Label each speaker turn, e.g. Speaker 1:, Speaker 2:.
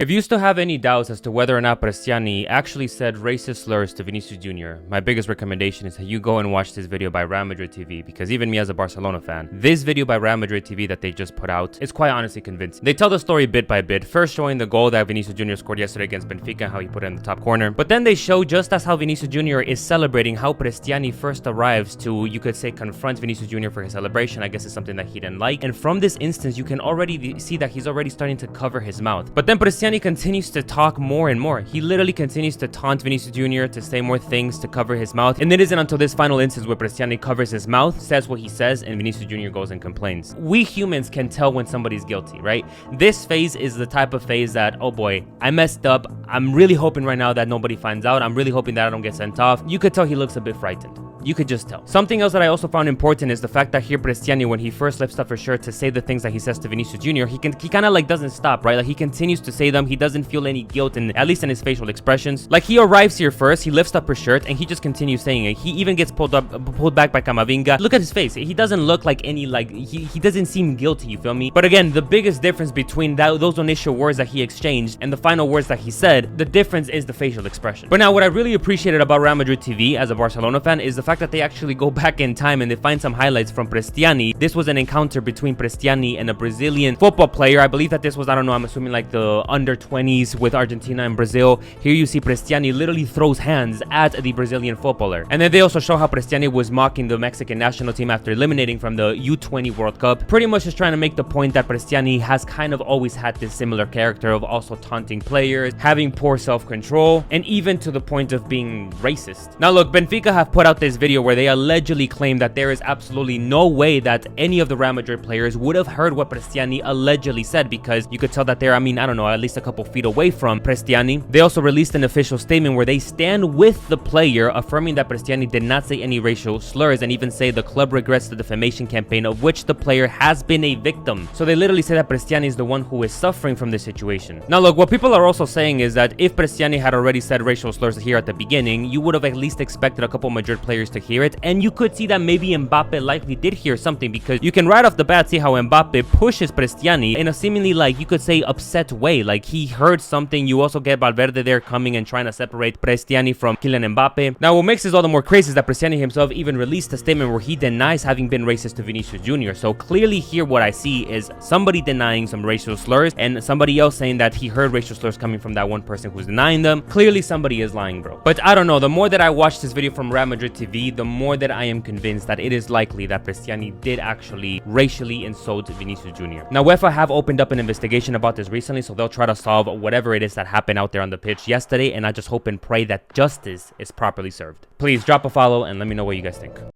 Speaker 1: If you still have any doubts as to whether or not Cristiani actually said racist slurs to Vinicius Jr., my biggest recommendation is that you go and watch this video by Real Madrid TV, because even me as a Barcelona fan, this video by Real Madrid TV that they just put out is quite honestly convincing. They tell the story bit by bit, first showing the goal that Vinicius Jr. scored yesterday against Benfica and how he put it in the top corner, but then they show just as how Vinicius Jr. is celebrating how Cristiani first arrives to, you could say, confront Vinicius Jr. for his celebration. I guess it's something that he didn't like, and from this instance you can already see that he's already starting to cover his mouth. But then Cristiani continues to talk more and more. He literally continues to taunt Vinicius Jr. to say more things to cover his mouth, and it isn't until this final instance where Cristiani covers his mouth, says what he says, and Vinicius Jr. goes and complains. We humans can tell when somebody's guilty, right? This phase is the type of phase that, oh boy, I messed up. I'm really hoping right now that nobody finds out. I'm really hoping that I don't get sent off. You could tell he looks a bit frightened. You could just tell. Something else that I also found important is the fact that here Cristiani, when he first lifts up his shirt to say the things that he says to Vinicius Jr., he kind of like doesn't stop, right? Like he continues to say them. He doesn't feel any guilt, and at least in his facial expressions. Like he arrives here first, he lifts up his shirt, and he just continues saying it. He even gets pulled back by Camavinga. Look at his face. He doesn't look like any, like, he doesn't seem guilty, you feel me? But again, the biggest difference between those initial words that he exchanged and the final words that he said, the difference is the facial expression. But now what I really appreciated about Real Madrid TV as a Barcelona fan is the fact that they actually go back in time and they find some highlights from Cristiani. This was an encounter between Cristiani and a Brazilian football player. I believe that this was, I don't know, I'm assuming like the under 20s with Argentina and Brazil. Here you see Cristiani literally throws hands at the Brazilian footballer. And then they also show how Cristiani was mocking the Mexican national team after eliminating from the U20 World Cup. Pretty much just trying to make the point that Cristiani has kind of always had this similar character of also taunting players, having poor self-control, and even to the point of being racist. Now look, Benfica have put out this video where they allegedly claim that there is absolutely no way that any of the Real Madrid players would have heard what Cristiani allegedly said, because you could tell that they're, I mean, I don't know, at least a couple feet away from Cristiani. They also released an official statement where they stand with the player, affirming that Cristiani did not say any racial slurs, and even say the club regrets the defamation campaign of which the player has been a victim. So they literally say that Cristiani is the one who is suffering from this situation. Now look, what people are also saying is that if Cristiani had already said racial slurs here at the beginning, you would have at least expected a couple Madrid players to hear it, and you could see that maybe Mbappé likely did hear something, because you can right off the bat see how Mbappé pushes Cristiani in a seemingly, like, you could say, upset way. Like he heard something. You also get Valverde there coming and trying to separate Cristiani from Kylian Mbappé. Now what makes this all the more crazy is that Cristiani himself even released a statement where he denies having been racist to Vinicius Jr. So clearly here what I see is somebody denying some racial slurs and somebody else saying that he heard racial slurs coming from that one person who's denying them. Clearly somebody is lying, bro. But I don't know, the more that I watch this video from Real Madrid TV, the more that I am convinced that it is likely that Cristiani did actually racially insult Vinicius Jr. Now UEFA have opened up an investigation about this recently, so they'll try to solve whatever it is that happened out there on the pitch yesterday, and I just hope and pray that justice is properly served. Please drop a follow and let me know what you guys think.